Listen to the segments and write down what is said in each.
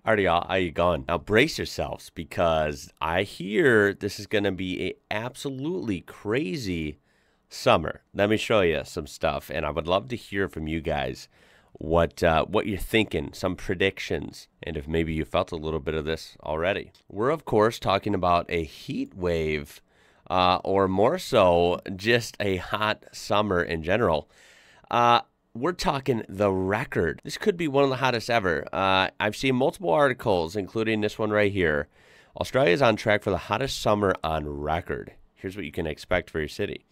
Alrighty, y'all, how you going? Now brace yourselves because I hear this is going to be a absolutely crazy summer. Let me show you some stuff, and I would love to hear from you guys what you're thinking, some predictions, and if maybe you felt a little bit of this already. We're, of course, talking about a heat wave, or more so, just a hot summer in general. We're talking the record. This could be one of the hottest ever. I've seen multiple articles, including this one right here. Australia is on track for the hottest summer on record. Here's what you can expect for your city.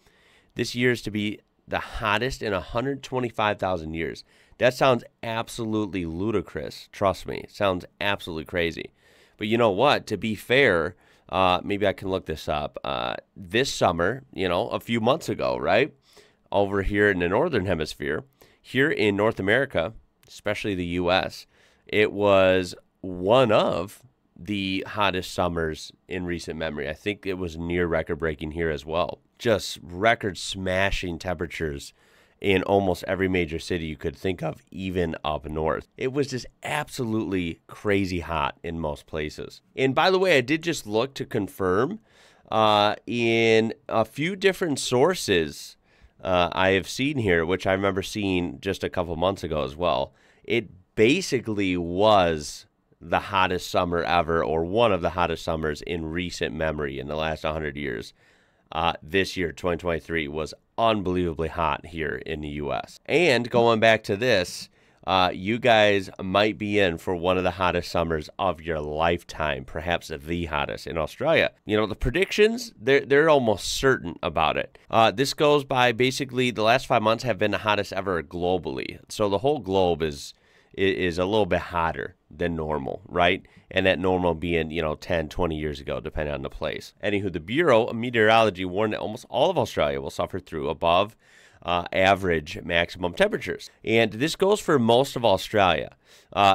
This year is to be the hottest in 125,000 years. That sounds absolutely ludicrous. Trust me, it sounds absolutely crazy. But you know what? To be fair, maybe I can look this up. This summer, a few months ago, right? Over here in the Northern Hemisphere, here in North America, especially the U.S., it was one of the hottest summers in recent memory. I think it was near record-breaking here as well. Just record-smashing temperatures in almost every major city you could think of, even up north. It was just absolutely crazy hot in most places. And by the way, I did just look to confirm in a few different sources I have seen here, which I remember seeing just a couple months ago as well. It basically was the hottest summer ever, or one of the hottest summers in recent memory in the last 100 years. This year, 2023, was unbelievably hot here in the U.S. And going back to this, you guys might be in for one of the hottest summers of your lifetime, perhaps the hottest in Australia. The predictions, they're almost certain about it. This goes by basically the last 5 months have been the hottest ever globally. So the whole globe is a little bit hotter than normal, right? And that normal being, 10, 20 years ago, depending on the place. Anywho, the Bureau of Meteorology warned that almost all of Australia will suffer through above average maximum temperatures. And this goes for most of Australia.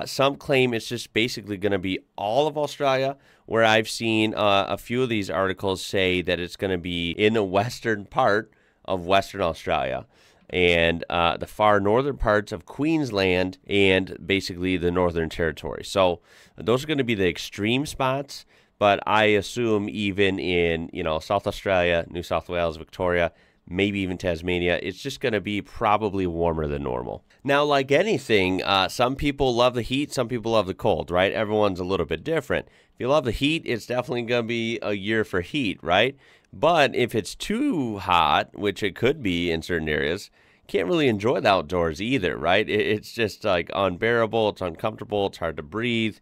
Some claim it's just basically going to be all of Australia, where I've seen a few of these articles say that it's going to be in the western part of Western Australia and the far northern parts of Queensland and basically the Northern Territory. So those are going to be the extreme spots, but I assume even in, South Australia, New South Wales, Victoria, maybe even Tasmania, it's just going to be probably warmer than normal. Now, like anything, some people love the heat, some people love the cold, right? Everyone's a little bit different. If you love the heat, it's definitely going to be a year for heat, right? But if it's too hot, which it could be in certain areas, you can't really enjoy the outdoors either, right? It's just like unbearable, it's uncomfortable, it's hard to breathe.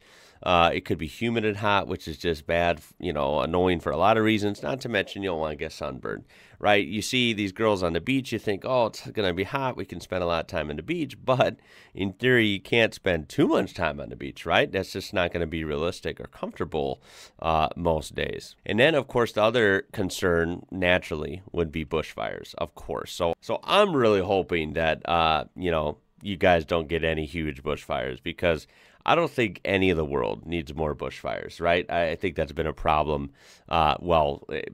It could be humid and hot, which is just bad, annoying for a lot of reasons, not to mention you don't want to get sunburned, right? You see these girls on the beach, you think, oh, it's going to be hot, we can spend a lot of time on the beach, but in theory, you can't spend too much time on the beach, right? That's just not going to be realistic or comfortable most days. And then, of course, the other concern, naturally, would be bushfires, of course. So I'm really hoping that, you guys don't get any huge bushfires, because I don't think any of the world needs more bushfires, right? I think that's been a problem,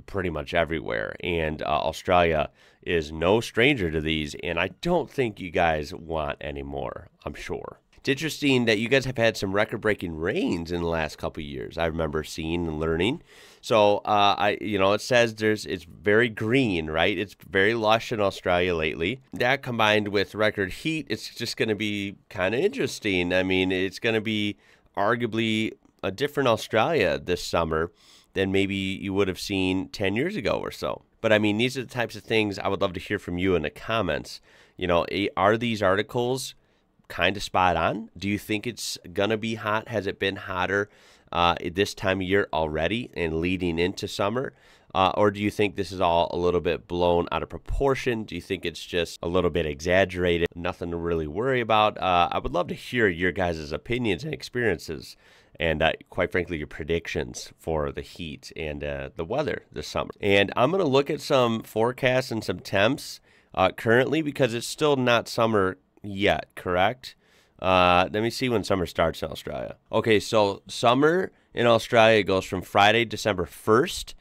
pretty much everywhere. And Australia is no stranger to these, and I don't think you guys want any more, I'm sure. It's interesting that you guys have had some record-breaking rains in the last couple of years. I remember seeing and learning. So, it says it's very green, right? It's very lush in Australia lately. That combined with record heat, it's just going to be kind of interesting. I mean, it's going to be arguably a different Australia this summer than maybe you would have seen 10 years ago or so. But I mean, these are the types of things I would love to hear from you in the comments. Are these articles kind of spot on? Do you think it's going to be hot? Has it been hotter this time of year already and leading into summer? Or do you think this is all a little bit blown out of proportion? Do you think it's just a little bit exaggerated? Nothing to really worry about? I would love to hear your guys' opinions and experiences and quite frankly, your predictions for the heat and the weather this summer. And I'm going to look at some forecasts and some temps currently, because it's still not summer yet, correct? Let me see when summer starts in Australia. Okay, so summer in Australia goes from Friday, December 1st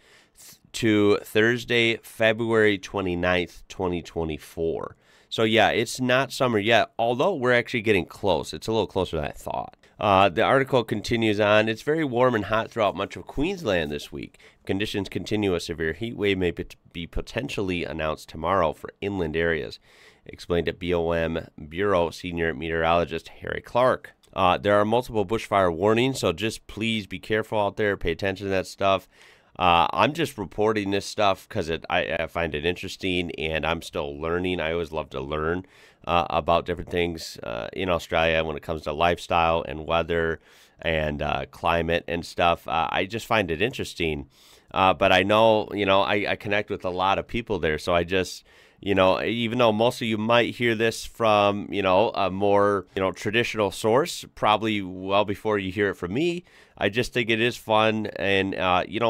to Thursday, February 29th, 2024. So yeah, it's not summer yet, although we're actually getting close. It's a little closer than I thought. The article continues on. It's very warm and hot throughout much of Queensland this week. Conditions continue. A severe heat wave may be potentially announced tomorrow for inland areas, explained at BOM Bureau Senior Meteorologist Harry Clark. There are multiple bushfire warnings, so just please be careful out there. Pay attention to that stuff. I'm just reporting this stuff because I find it interesting, and I'm still learning. I always love to learn about different things in Australia when it comes to lifestyle and weather and climate and stuff. I just find it interesting. But I know, I connect with a lot of people there, so I just, even though most of you might hear this from, a more, traditional source, probably well before you hear it from me, I just think it is fun and,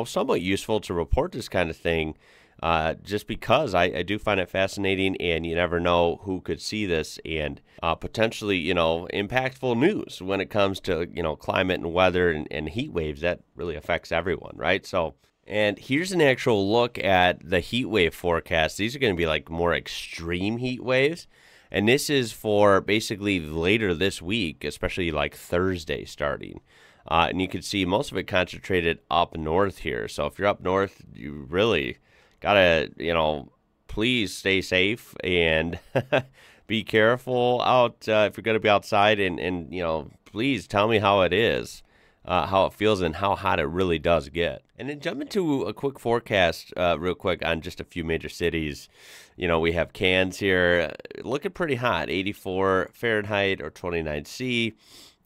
somewhat useful to report this kind of thing, just because I do find it fascinating, and you never know who could see this, and potentially, impactful news when it comes to, climate and weather and heat waves. That really affects everyone, right? So, and here's an actual look at the heat wave forecast. These are going to be like more extreme heat waves. And this is for basically later this week, especially like Thursday starting. And you can see most of it concentrated up north here. So if you're up north, you really got to, please stay safe and be careful out if you're going to be outside. And please tell me how it is. How it feels and how hot it really does get. And then jump into a quick forecast real quick on just a few major cities. We have Cairns here looking pretty hot, 84 Fahrenheit or 29 C.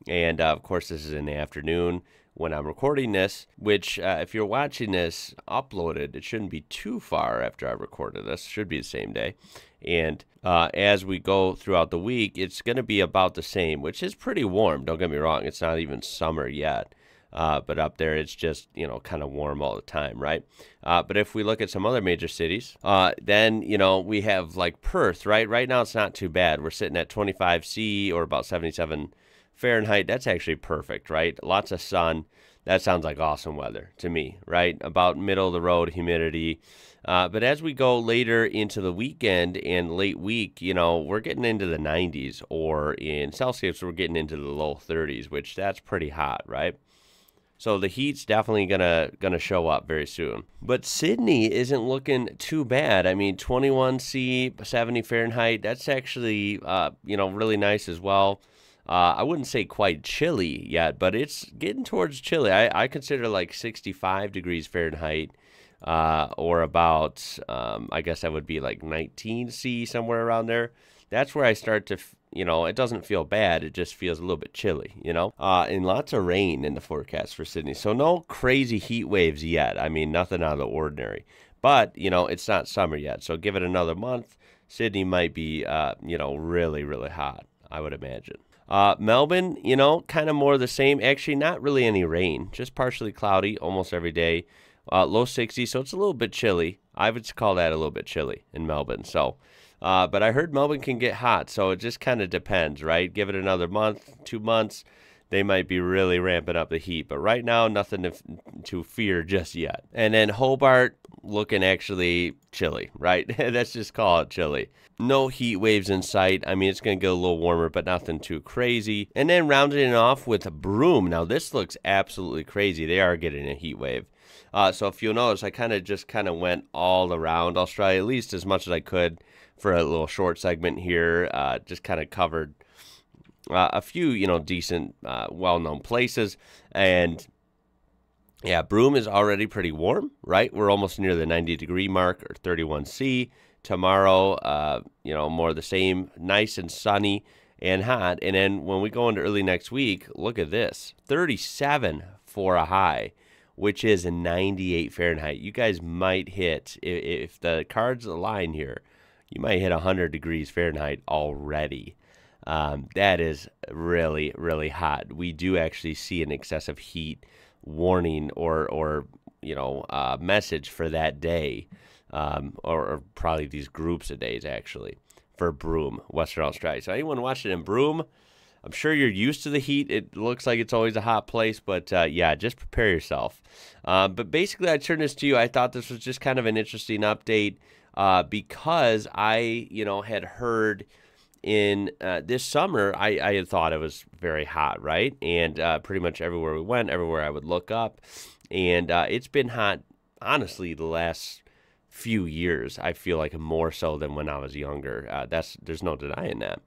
And, of course, this is in the afternoon when I'm recording this, which if you're watching this uploaded, it shouldn't be too far after I recorded this. It should be the same day. And as we go throughout the week, it's going to be about the same, which is pretty warm. Don't get me wrong. It's not even summer yet. But up there, it's just, kind of warm all the time, right? But if we look at some other major cities, then, we have like Perth, right? Right now, it's not too bad. We're sitting at 25 C or about 77 Fahrenheit. That's actually perfect, right? Lots of sun. That sounds like awesome weather to me, right? About middle of the road humidity. But as we go later into the weekend and late week, we're getting into the 90s, or in Celsius, we're getting into the low 30s, which that's pretty hot, right? So the heat's definitely gonna show up very soon. But Sydney isn't looking too bad. I mean, 21 C, 70 Fahrenheit. That's actually really nice as well. I wouldn't say quite chilly yet, but it's getting towards chilly. I consider like 65 degrees Fahrenheit, or about, I guess that would be like 19 C, somewhere around there. That's where I start to, it doesn't feel bad. It just feels a little bit chilly, and lots of rain in the forecast for Sydney. So no crazy heat waves yet. I mean, nothing out of the ordinary. But, it's not summer yet. So give it another month. Sydney might be, really, really hot, I would imagine. Melbourne, kind of more the same. Actually, not really any rain, just partially cloudy almost every day. Low 60, so it's a little bit chilly. I would call that a little bit chilly in Melbourne. So, but I heard Melbourne can get hot, so it just kind of depends, right? Give it another month, 2 months, they might be really ramping up the heat. But right now, nothing to fear just yet. And then Hobart looking actually chilly, right? Let's just call it chilly. No heat waves in sight. I mean, it's going to get a little warmer, but nothing too crazy. And then rounding it off with Broome. Now, this looks absolutely crazy. They are getting a heat wave. So if you'll notice, I kind of went all around Australia, at least as much as I could for a little short segment here. Just kind of covered a few, decent, well-known places. And yeah, Broome is already pretty warm, right? We're almost near the 90-degree mark, or 31 C. Tomorrow, more of the same, nice and sunny and hot. And then when we go into early next week, look at this, 37 for a high, which is a 98 Fahrenheit. You guys might hit, if the cards align here, you might hit 100 degrees Fahrenheit already. That is really, really hot. We do actually see an excessive heat warning or message for that day, or probably these groups of days actually, for Broome, Western Australia. So anyone watching in Broome, I'm sure you're used to the heat. It looks like it's always a hot place, but yeah, just prepare yourself. But basically, I turned this to you. I thought this was just kind of an interesting update because I, had heard in this summer, I had thought it was very hot, right? And pretty much everywhere we went, everywhere I would look up, and it's been hot, honestly, the last few years. I feel like more so than when I was younger. There's no denying that.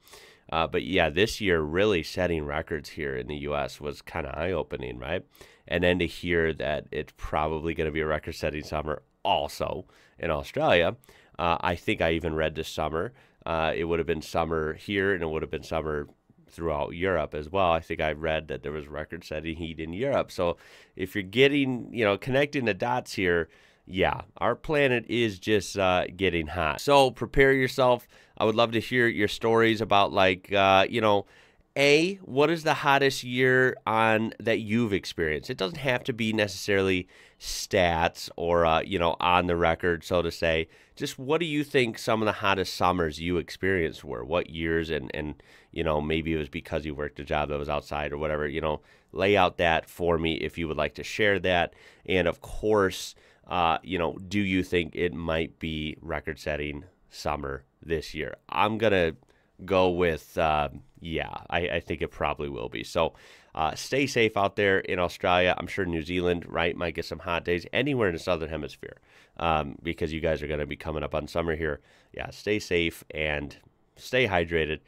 But yeah, this year really setting records here in the U.S. was kind of eye-opening, right? And then to hear that it's probably going to be a record-setting summer also in Australia. I think I even read this summer. It would have been summer here, and it would have been summer throughout Europe as well. I think I read that there was record-setting heat in Europe. So if you're getting, connecting the dots here, yeah, our planet is just getting hot. So prepare yourself. I would love to hear your stories about, like, what is the hottest year on that you've experienced? It doesn't have to be necessarily stats or, on the record, so to say. Just what do you think some of the hottest summers you experienced were? What years? And maybe it was because you worked a job that was outside or whatever. Lay out that for me if you would like to share that. And, of course, do you think it might be record-setting summer this year? I'm going to go with, I think it probably will be. So stay safe out there in Australia. I'm sure New Zealand, right, might get some hot days anywhere in the Southern Hemisphere because you guys are going to be coming up on summer here. Yeah, stay safe and stay hydrated.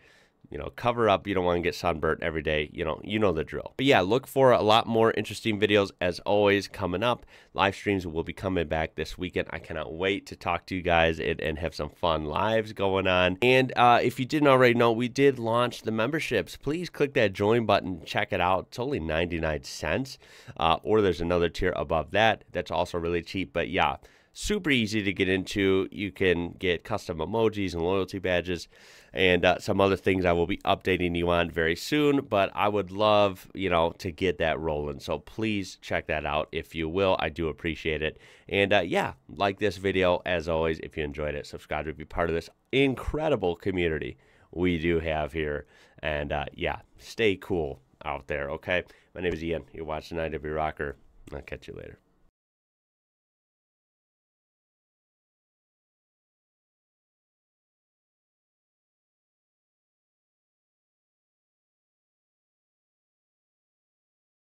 Cover up. You don't want to get sunburnt every day. You know the drill. But yeah, look for a lot more interesting videos as always coming up. Live streams will be coming back this weekend. I cannot wait to talk to you guys and have some fun lives going on. And if you didn't already know, we did launch the memberships. Please click that join button. Check it out. It's only 99 cents. Or there's another tier above that. That's also really cheap. But yeah, super easy to get into. You can get custom emojis and loyalty badges and some other things I will be updating you on very soon. But I would love, to get that rolling. So please check that out if you will. I do appreciate it. And like this video as always. If you enjoyed it, subscribe to be part of this incredible community we do have here. And stay cool out there, okay? My name is Ian. You're watching IWrocker. I'll catch you later.